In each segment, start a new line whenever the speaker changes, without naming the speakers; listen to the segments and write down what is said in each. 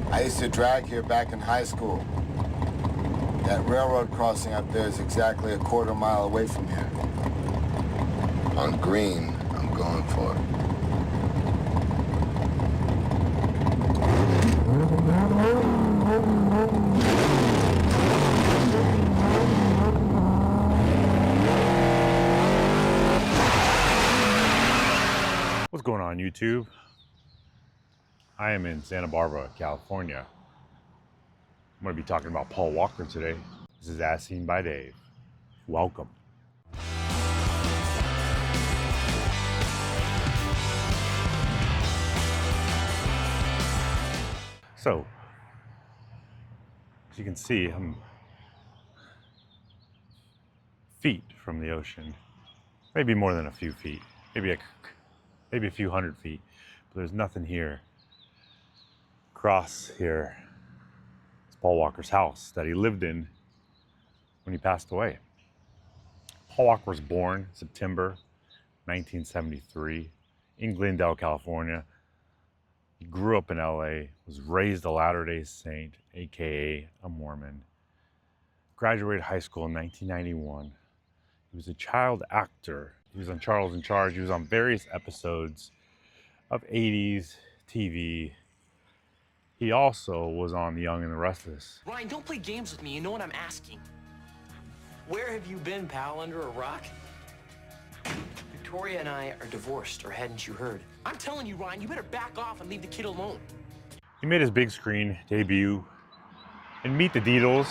I used to drag here back in high school. That railroad crossing up there is exactly a quarter-mile away from here. On green, I'm going for it.
What's going on, YouTube? I am in Santa Barbara, California. I'm going to be talking about Paul Walker today. This is As Seen by Dave. Welcome. So, as you can see, I'm feet from the ocean. Maybe more than a few feet. Maybe a few hundred feet. But there's nothing here. Across here is Paul Walker's house that he lived in when he passed away. Paul Walker was born September 1973 in Glendale, California. He grew up in LA, was raised a Latter-day Saint, aka a Mormon. Graduated high school in 1991. He was a child actor. He was on Charles in Charge. He was on various episodes of 80s TV. He also was on The Young and the Restless.
Ryan, don't play games with me. You know what I'm asking. Where have you been, pal? Under a rock? Victoria and I are divorced, or hadn't you heard? I'm telling you, Ryan, you better back off and leave the kid alone.
He made his big screen debut in Meet the Deedles,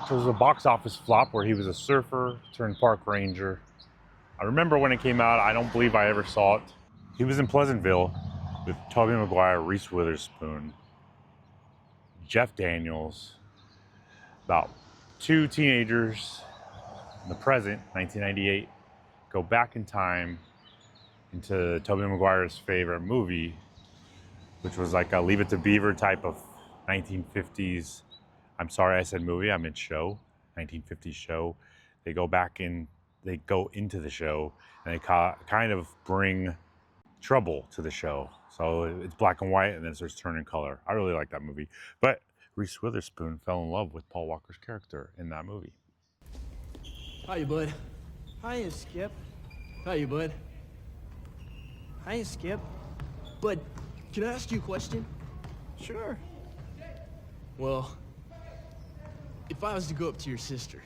which was a box office flop where he was a surfer turned park ranger. I remember when it came out. I don't believe I ever saw it. He was in Pleasantville with Tobey Maguire, Reese Witherspoon, Jeff Daniels, about two teenagers in the present, 1998, go back in time into Tobey Maguire's favorite movie, which was like a Leave It to Beaver type of 1950s, I'm sorry I said movie, I meant show, 1950s show. They go back in, they go into the show, and they kind of bring trouble to the show. So it's black and white, and then it starts turning color. I really like that movie. But Reese Witherspoon fell in love with Paul Walker's character in that movie.
Hiya, bud. Hiya, Skip. Hiya, bud. Hiya, Skip. Bud, can I ask you a question? Sure. Well, if I was to go up to your sister,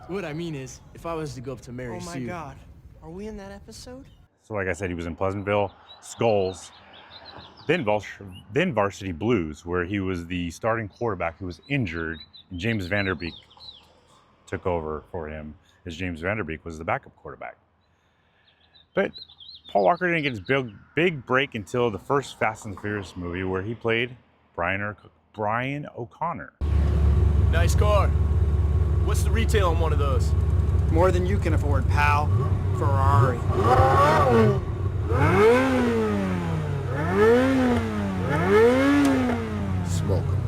what I mean is, if I was to go up to Mary Sue.
Oh my God, are we in that episode?
So like I said, he was in Pleasantville, Skulls, then Varsity Blues, where he was the starting quarterback who was injured, and James Vanderbeek took over for him, as James Vanderbeek was the backup quarterback. But Paul Walker didn't get his big break until the first Fast and the Furious movie, where he played Brian O'Connor.
Nice car. What's the retail on one of those?
More than you can afford, pal. Ferrari.
Smoke 'em.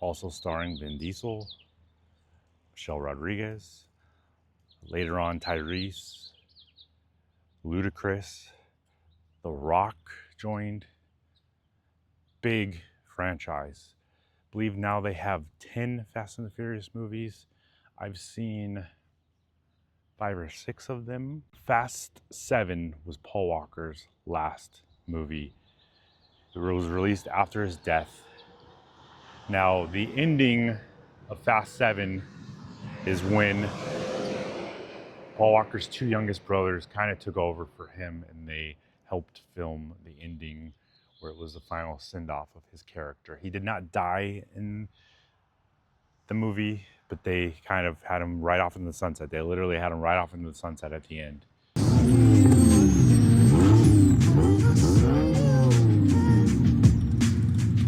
Also starring Vin Diesel, Michelle Rodriguez, later on Tyrese, Ludacris, The Rock joined. Big franchise. I believe now they have 10 Fast and the Furious movies. I've seen 5 or 6 of them. Fast 7 was Paul Walker's last movie. It was released after his death. Now, the ending of Fast 7 is when Paul Walker's 2 youngest brothers kind of took over for him, and they helped film the ending where it was the final send-off of his character. He did not die in the movie, but they kind of had him right off into the sunset. They literally had him right off into the sunset at the end.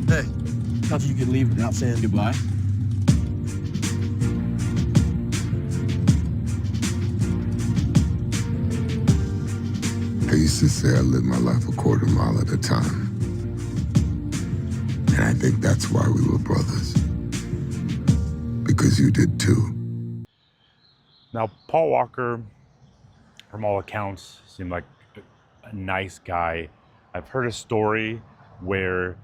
Hey, thought you could leave without saying goodbye.
I used to say I lived my life a quarter mile at a time. And I think that's why we were brothers. Because you did too.
Now, Paul Walker, from all accounts, seemed like a nice guy. I've heard a story where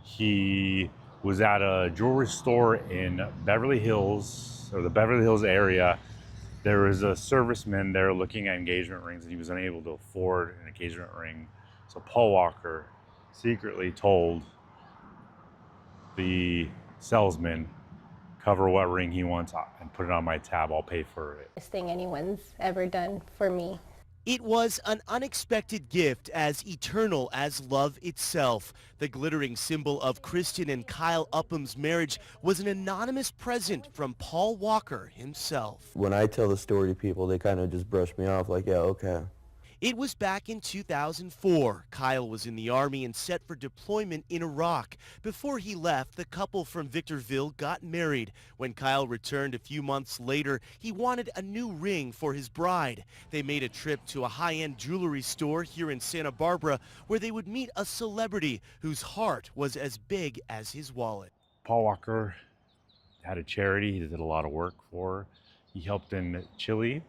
he was at a jewelry store in Beverly Hills, or the Beverly Hills area. There was a serviceman there looking at engagement rings, and he was unable to afford an engagement ring. So Paul Walker secretly told the salesman, cover what ring he wants and put it on my tab, I'll pay for it.
Best thing anyone's ever done for me.
It was an unexpected gift as eternal as love itself. The glittering symbol of Kristen and Kyle Upham's marriage was an anonymous present from Paul Walker himself.
When I tell the story to people, they kind of just brush me off like, yeah, okay.
It was back in 2004. Kyle was in the Army and set for deployment in Iraq. Before he left, the couple from Victorville got married. When Kyle returned a few months later, he wanted a new ring for his bride. They made a trip to a high-end jewelry store here in Santa Barbara where they would meet a celebrity whose heart was as big as his wallet.
Paul Walker had a charity he did a lot of work for. He helped in Chile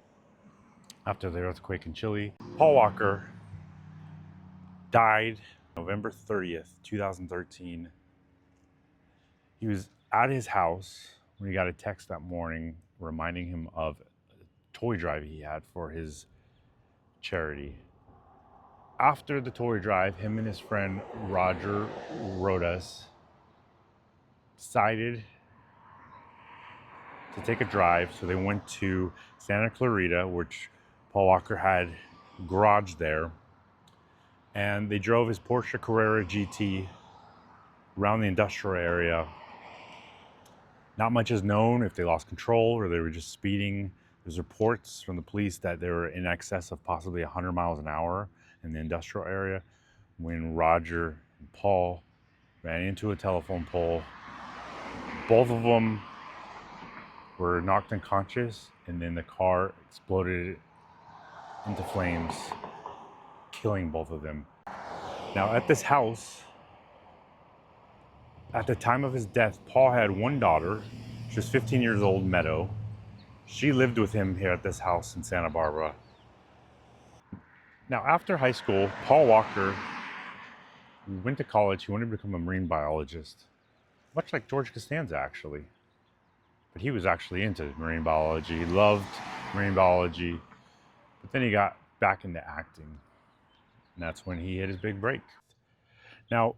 after the earthquake in Chile. Paul Walker died November 30th, 2013. He was at his house when he got a text that morning reminding him of a toy drive he had for his charity. After the toy drive, him and his friend Roger Rodas decided to take a drive, so they went to Santa Clarita, which Paul Walker had a garage there, and they drove his Porsche Carrera GT around the industrial area. Not much is known if they lost control or they were just speeding. There's reports from the police that they were in excess of possibly 100 miles an hour in the industrial area when Roger and Paul ran into a telephone pole. Both of them were knocked unconscious, and then the car exploded into flames, killing both of them. Now, at this house, at the time of his death, Paul had one daughter. She was 15 years old, Meadow. She lived with him here at this house in Santa Barbara. Now, after high school, Paul Walker went to college. He wanted to become a marine biologist, much like George Costanza, actually. But he was actually into marine biology. He loved marine biology. But then he got back into acting, and that's when he hit his big break. Now,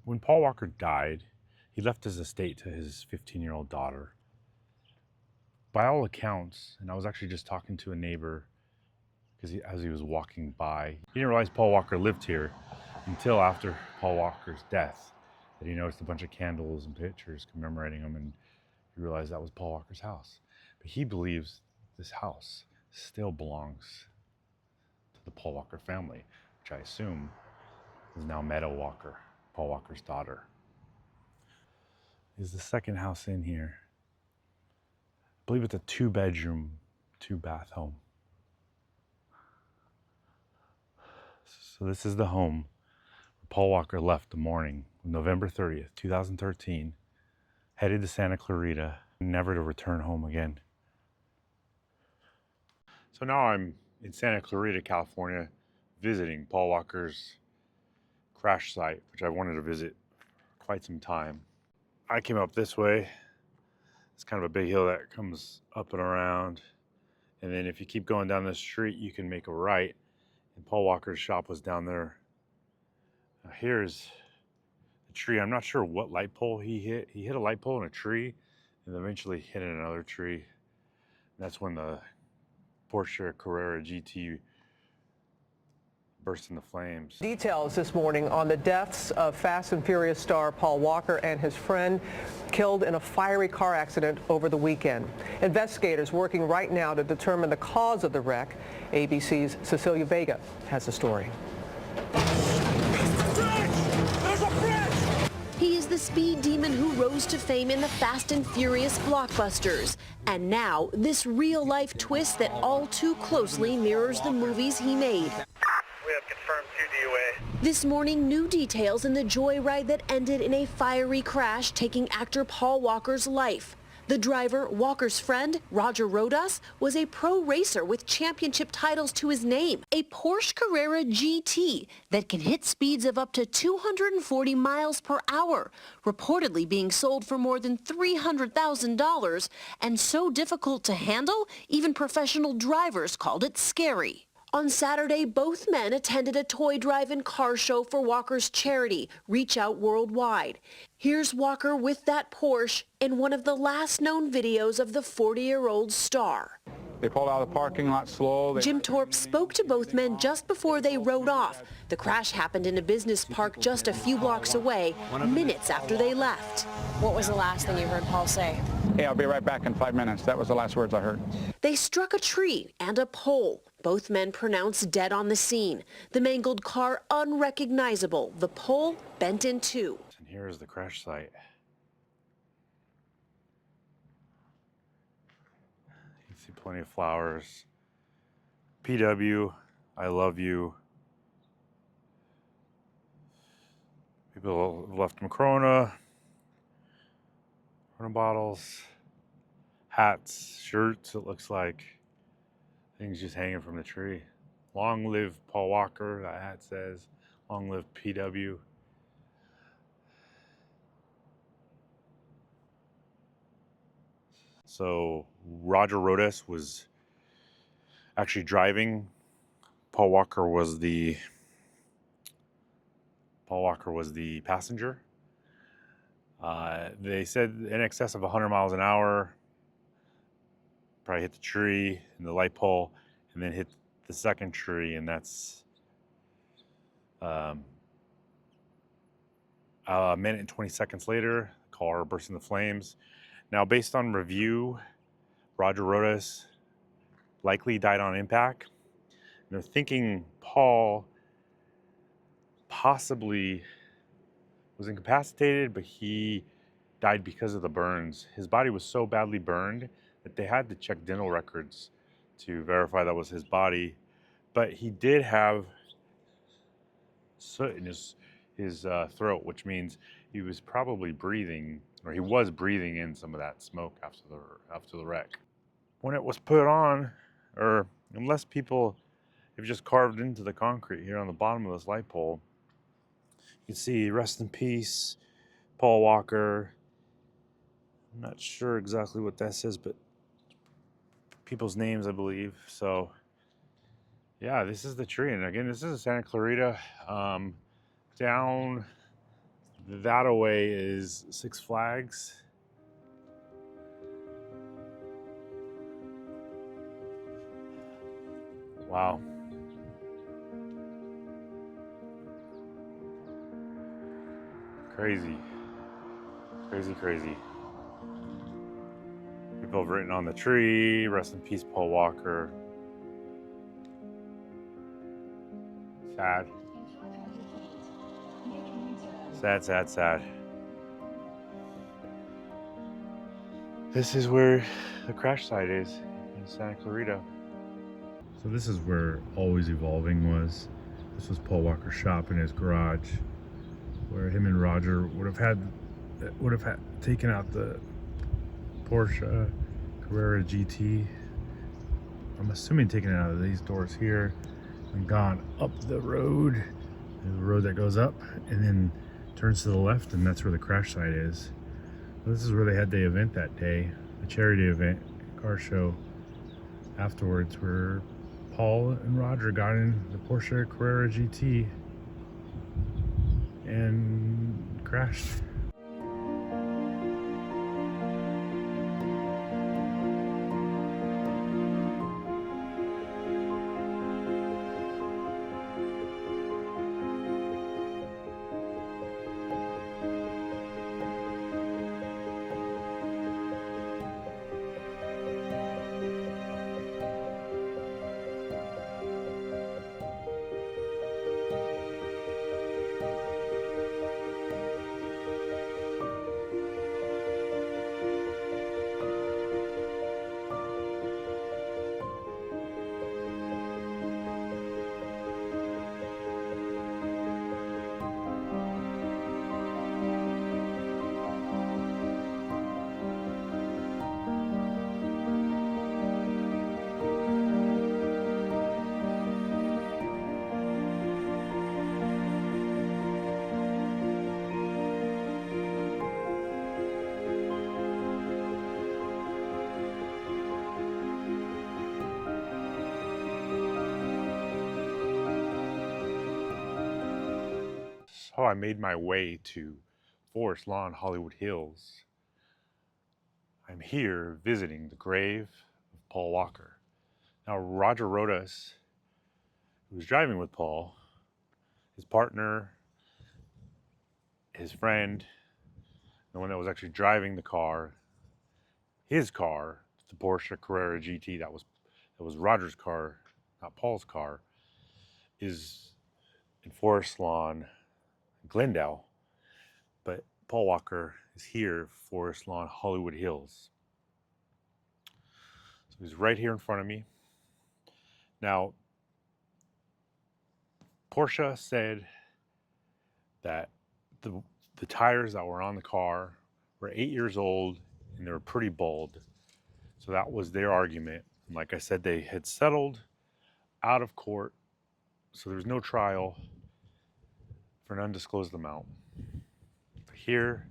when Paul Walker died, he left his estate to his 15-year-old daughter. By all accounts, and I was actually just talking to a neighbor because as he was walking by, he didn't realize Paul Walker lived here until after Paul Walker's death, that he noticed a bunch of candles and pictures commemorating him, and he realized that was Paul Walker's house. But he believes this house still belongs to the Paul Walker family, which I assume is now Meadow Walker, Paul Walker's daughter. This is the second house in here. I believe it's a 2-bedroom, 2-bath home. So this is the home where Paul Walker left the morning of November 30th, 2013, headed to Santa Clarita, never to return home again. So now I'm in Santa Clarita, California, visiting Paul Walker's crash site, which I wanted to visit for quite some time. I came up this way. It's kind of a big hill that comes up and around. And then if you keep going down the street, you can make a right. And Paul Walker's shop was down there. Now here's a tree. I'm not sure what light pole he hit. He hit a light pole in a tree and eventually hit another tree. And that's when the Porsche Carrera GT burst into flames.
Details this morning on the deaths of Fast and Furious star Paul Walker and his friend killed in a fiery car accident over the weekend. Investigators working right now to determine the cause of the wreck. ABC's Cecilia Vega has the story.
He is the speed demon who rose to fame in the Fast and Furious blockbusters. And now, this real-life twist that all too closely mirrors the movies he made.
We have confirmed 2 DUA.
This morning, new details in the joyride that ended in a fiery crash taking actor Paul Walker's life. The driver, Walker's friend, Roger Rodas, was a pro racer with championship titles to his name. A Porsche Carrera GT that can hit speeds of up to 240 miles per hour, reportedly being sold for more than $300,000, and so difficult to handle, even professional drivers called it scary. On Saturday, both men attended a toy drive-in car show for Walker's charity, Reach Out Worldwide. Here's Walker with that Porsche in one of the last known videos of the 40-year-old star.
They pulled out of the parking lot slow.
Jim Torp spoke to both men just before they rode off. The crash happened in a business park just a few blocks away, minutes after they left.
What was the last thing you heard Paul say?
Hey, I'll be right back in 5 minutes. That was the last words I heard.
They struck a tree and a pole. Both men pronounced dead on the scene. The mangled car unrecognizable. The pole bent in two.
And here's the crash site. You see plenty of flowers. PW, I love you. People left them Corona bottles, hats, shirts, it looks like. Things just hanging from the tree. Long live Paul Walker, that hat says. Long live PW. So Roger Rodas was actually driving. Paul Walker was the passenger. They said in excess of 100 miles an hour. Probably hit the tree and the light pole, and then hit the second tree, and that's a minute and 20 seconds later, the car burst into flames. Now, based on review, Roger Rodas likely died on impact. And they're thinking Paul possibly was incapacitated, but he died because of the burns. His body was so badly burned that they had to check dental records to verify that was his body. But he did have soot in his throat, which means he was probably breathing, or he was breathing in some of that smoke after the wreck. When it was put on, or unless people have just carved into the concrete here on the bottom of this light pole, you can see rest in peace, Paul Walker. I'm not sure exactly what that says, but people's names, I believe. So yeah, this is the tree. And again, this is Santa Clarita. Down that away is Six Flags. Wow. Crazy. Crazy, crazy. People have written on the tree, rest in peace, Paul Walker. Sad. Sad, sad, sad. This is where the crash site is, in Santa Clarita. So this is where Always Evolving was. This was Paul Walker's shop in his garage, where him and Roger would have had taken out the Porsche Carrera GT. I'm assuming taken it out of these doors here and gone up the road that goes up and then turns to the left, and that's where the crash site is. This is where they had the event that day, the charity event, car show afterwards, where Paul and Roger got in the Porsche Carrera GT and crashed. how I made my way to Forest Lawn, Hollywood Hills. I'm here visiting the grave of Paul Walker. Now, Roger Rodas, who was driving with Paul, his partner, his friend, the one that was actually driving the car, his car, the Porsche Carrera GT, that was Roger's car, not Paul's car, is in Forest Lawn, Glendale. But Paul Walker is here, Forest Lawn, Hollywood Hills. So he's right here in front of me. Now, Porsche said that the tires that were on the car were 8 years old and they were pretty bald. So that was their argument. And like I said, they had settled out of court, so there was no trial for an undisclosed amount. But here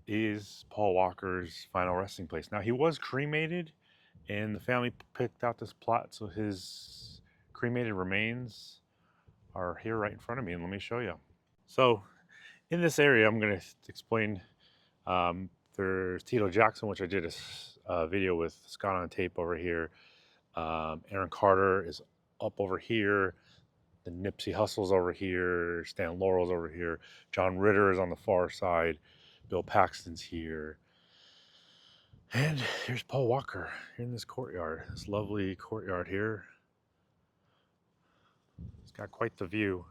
is Paul Walker's final resting place. Now, he was cremated, and the family picked out this plot, so his cremated remains are here right in front of me, and let me show you. So in this area, I'm going to explain, there's Tito Jackson, which I did a video with Scott on Tape over here. Aaron Carter is up over here. The Nipsey Hussle's over here. Stan Laurel's over here. John Ritter is on the far side. Bill Paxton's here. And here's Paul Walker in this courtyard, this lovely courtyard here. It's got quite the view.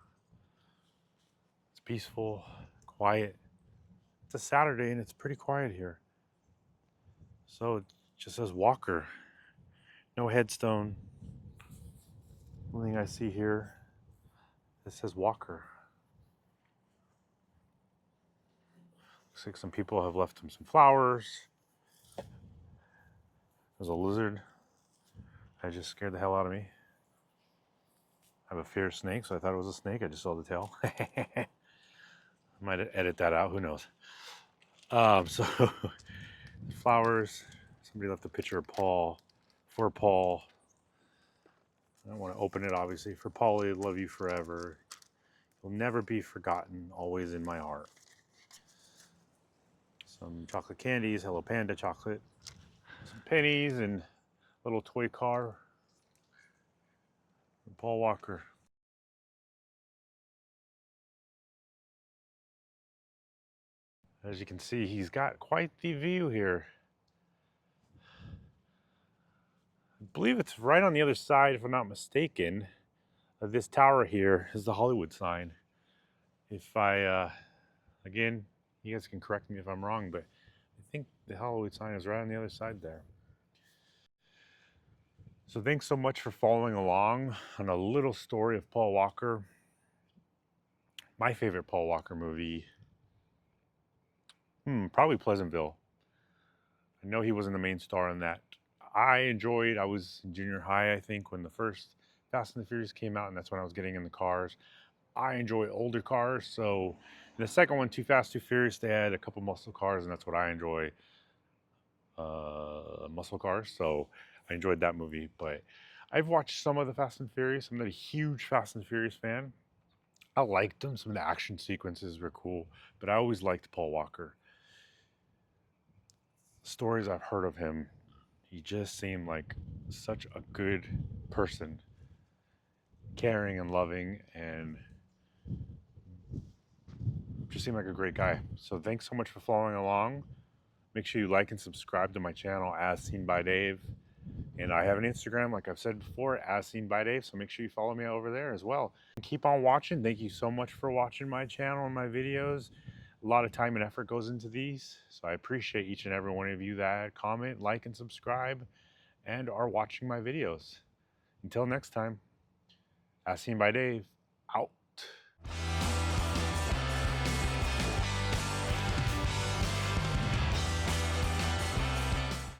It's peaceful, quiet. It's a Saturday and it's pretty quiet here. So it just says Walker. No headstone. Only thing I see here, it says Walker. Looks like some people have left him some flowers. There's a lizard. That just scared the hell out of me. I have a fear of snakes, so I thought it was a snake. I just saw the tail. I might edit that out, who knows. So, flowers. Somebody left a picture of Paul, for Paul. I don't want to open it, obviously. For Paulie, love you forever. You'll never be forgotten, always in my heart. Some chocolate candies, Hello Panda chocolate. Some pennies and a little toy car. And Paul Walker. As you can see, he's got quite the view here. I believe it's right on the other side, if I'm not mistaken, of this tower here is the Hollywood sign. If I, again, you guys can correct me if I'm wrong, but I think the Hollywood sign is right on the other side there. So thanks so much for following along on a little story of Paul Walker. My favorite Paul Walker movie, probably Pleasantville. I know he wasn't the main star in that. I was in junior high, I think, when the first Fast and the Furious came out, and that's when I was getting in the cars. I enjoy older cars, so in the second one, Too Fast, Too Furious, they had a couple muscle cars, and that's what I enjoy, muscle cars, so I enjoyed that movie. But I've watched some of the Fast and Furious. I'm not a huge Fast and Furious fan. I liked them. Some of the action sequences were cool, but I always liked Paul Walker. Stories I've heard of him, he just seemed like such a good person, caring and loving, and just seemed like a great guy. So thanks so much for following along. Make sure you like and subscribe to my channel, As Seen by Dave. And I have an Instagram, like I've said before, As Seen by Dave. So make sure you follow me over there as well. Keep on watching. Thank you so much for watching my channel and my videos. A lot of time and effort goes into these. So I appreciate each and every one of you that comment, like, and subscribe, and are watching my videos. Until next time, As Seen by Dave, out.